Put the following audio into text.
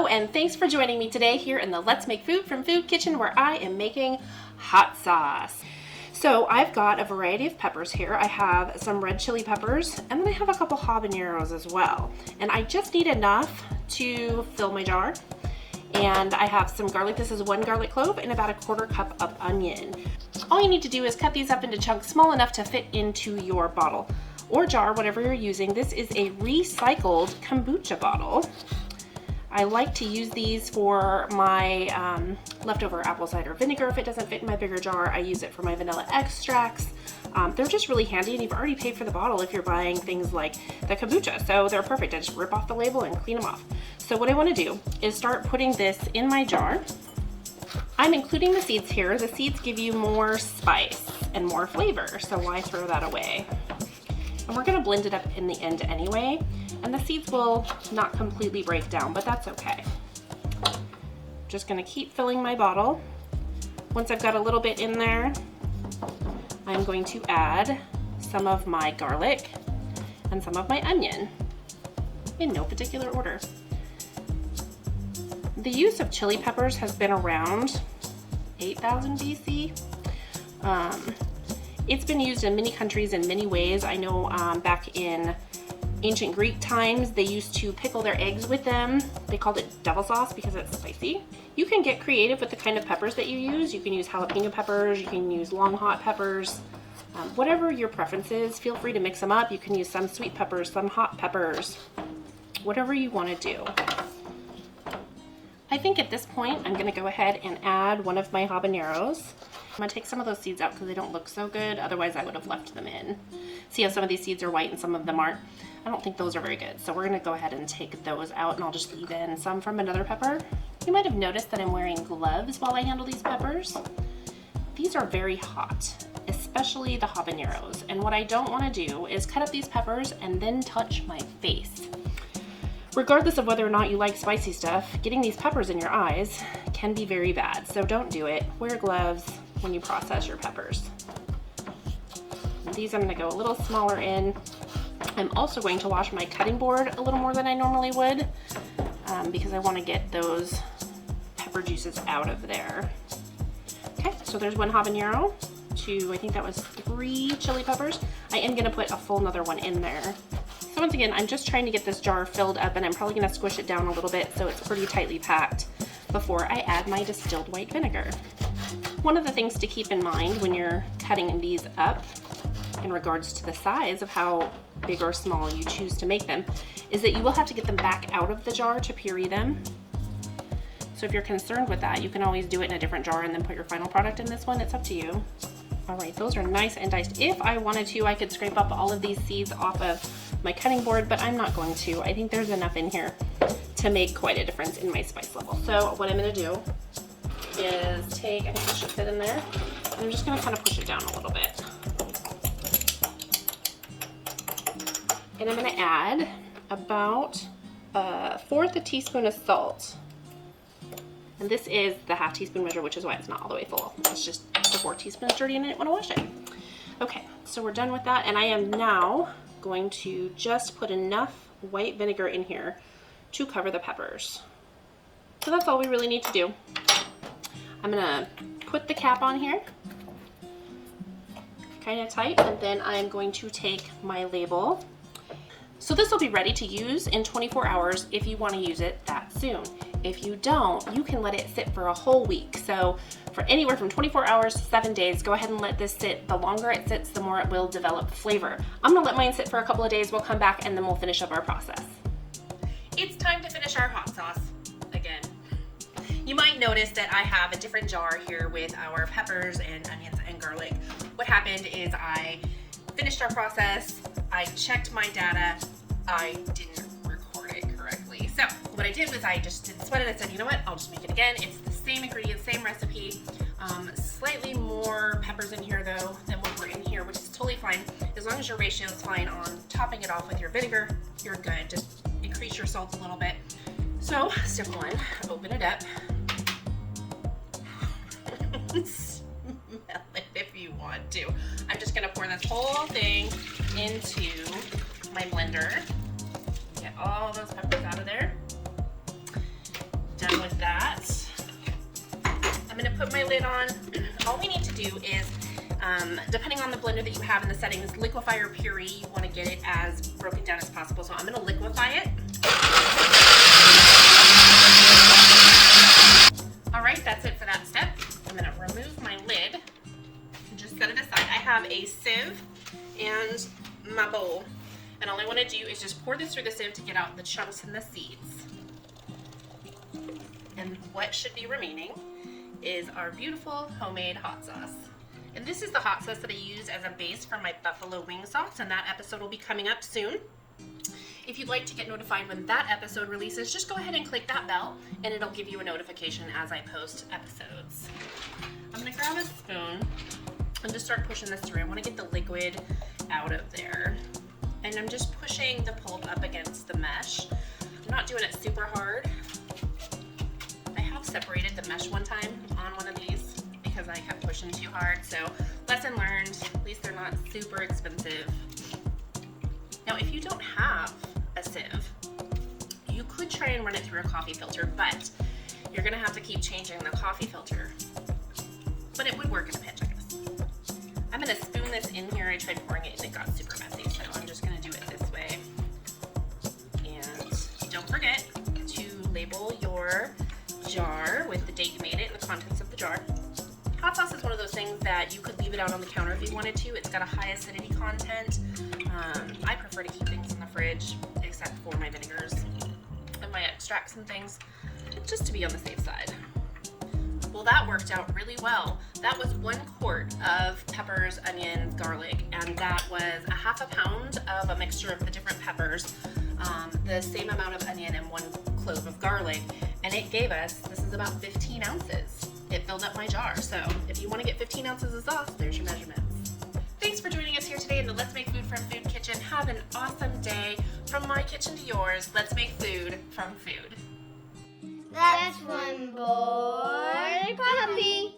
and thanks for joining me today here in the Let's Make Food from Food Kitchen, where I am making hot sauce. So I've got a variety of peppers here. I have some red chili peppers, and then I have a couple habaneros as well. And I just need enough to fill my jar. And I have some garlic. This is 1 garlic clove and about 1/4 cup of onion. All you need to do is cut these up into chunks small enough to fit into your bottle or jar, whatever you're using. This is a recycled kombucha bottle. I like to use these for my leftover apple cider vinegar. If it doesn't fit in my bigger jar, I use it for my vanilla extracts. They're just really handy, and you've already paid for the bottle if you're buying things like the kombucha, so they're perfect. I just rip off the label and clean them off. So what I want to do is start putting this in my jar. I'm including the seeds here. The seeds give you more spice and more flavor, so why throw that away? And we're going to blend it up in the end anyway, and the seeds will not completely break down, but that's okay. Just going to keep filling my bottle. Once I've got a little bit in there, I'm going to add some of my garlic and some of my onion in no particular order. The use of chili peppers has been around 8,000 BC. It's been used in many countries in many ways. I know back in ancient Greek times, they used to pickle their eggs with them. They called it devil sauce because it's spicy. You can get creative with the kind of peppers that you use. You can use jalapeno peppers, you can use long hot peppers, whatever your preference is. Feel free to mix them up. You can use some sweet peppers, some hot peppers, whatever you want to do. I think at this point, I'm going to go ahead and add one of my habaneros. I'm going to take some of those seeds out because they don't look so good. Otherwise, I would have left them in. See how some of these seeds are white and some of them aren't? I don't think those are very good. So we're going to go ahead and take those out, and I'll just leave in some from another pepper. You might have noticed that I'm wearing gloves while I handle these peppers. These are very hot, especially the habaneros. And what I don't want to do is cut up these peppers and then touch my face. Regardless of whether or not you like spicy stuff, getting these peppers in your eyes can be very bad, so don't do it. Wear gloves when you process your peppers. And these I'm going to go a little smaller in. I'm also going to wash my cutting board a little more than I normally would because I want to get those pepper juices out of there. Okay, so there's 1 habanero, 2, I think that was 3 chili peppers. I am going to put a full another one in there. So once again, I'm just trying to get this jar filled up, and I'm probably going to squish it down a little bit so it's pretty tightly packed before I add my distilled white vinegar. One of the things to keep in mind when you're cutting these up in regards to the size of how big or small you choose to make them is that you will have to get them back out of the jar to puree them. So if you're concerned with that, you can always do it in a different jar and then put your final product in this one. It's up to you. All right, those are nice and diced. If I wanted to, I could scrape up all of these seeds off of my cutting board, but I'm not going to. I think there's enough in here to make quite a difference in my spice level. So what I'm gonna do is take, I think this should fit in there, and I'm just gonna kind of push it down a little bit. And I'm gonna add about 1/4 teaspoon of salt. And this is the 1/2 teaspoon measure, which is why it's not all the way full. It's just the 4 teaspoons dirty and I didn't want to wash it. Okay, so we're done with that, and I am now going to just put enough white vinegar in here to cover the peppers. So that's all we really need to do. I'm gonna put the cap on here, kind of tight, and then I'm going to take my label. So this will be ready to use in 24 hours if you want to use it that soon. If you don't, you can let it sit for a whole week. So for anywhere from 24 hours to 7 days, go ahead and let this sit. The longer it sits, the more it will develop flavor. I'm gonna let mine sit for a couple of days. We'll come back and then we'll finish up our process. It's time to finish our hot sauce again. You might notice that I have a different jar here with our peppers and onions and garlic. What happened is I finished our process, I checked my data, I didn't record it correctly. So what I did was I just didn't sweat it. I said, you know what, I'll just make it again. It's the same ingredients, same recipe. Slightly more peppers in here though than what were in here, which is totally fine. As long as your ratio is fine on topping it off with your vinegar, you're good. Just increase your salt a little bit. So step 1, open it up. Smell it if you want to. I'm just gonna pour this whole thing into my blender. Get all those peppers out of there. that. I'm gonna put my lid on. All we need to do is, depending on the blender that you have in the settings, liquify or puree, you wanna get it as broken down as possible. So I'm gonna liquify it. All right, that's it for that step. I'm gonna remove my lid and just set it aside. I have a sieve and my bowl. And all I wanna do is just pour this through the sieve to get out the chunks and the seeds. And what should be remaining is our beautiful homemade hot sauce. And this is the hot sauce that I use as a base for my buffalo wing sauce, and that episode will be coming up soon. If you'd like to get notified when that episode releases, just go ahead and click that bell, and it'll give you a notification as I post episodes. I'm gonna grab a spoon and just start pushing this through. I wanna get the liquid out of there. And I'm just pushing the pulp up against the mesh. I'm not doing it super hard. I have separated the mesh one time on one of these because I kept pushing too hard. So lesson learned, at least they're not super expensive. Now, if you don't have a sieve, you could try and run it through a coffee filter, but you're gonna have to keep changing the coffee filter. But it would work in a pinch, I guess. I'm gonna spoon this in here. I tried pouring it and it got super messy, so I'm just gonna do it this way. And don't forget to label your jar with the date you made it and the contents of the jar. Hot sauce is one of those things that you could leave it out on the counter if you wanted to. It's got a high acidity content. I prefer to keep things in the fridge, except for my vinegars and my extracts and things, just to be on the safe side. Well, that worked out really well. That was 1 quart of peppers, onions, garlic, and that was a half a pound of a mixture of the different peppers, the same amount of onion and 1 clove of garlic, and it gave us, this is about 15 ounces. It filled up my jar, so if you want to get 15 ounces of sauce, there's your measurements. Thanks for joining us here today in the Let's Make Food from Food kitchen. Have an awesome day. From my kitchen to yours, let's make food from food. That's one boy puppy.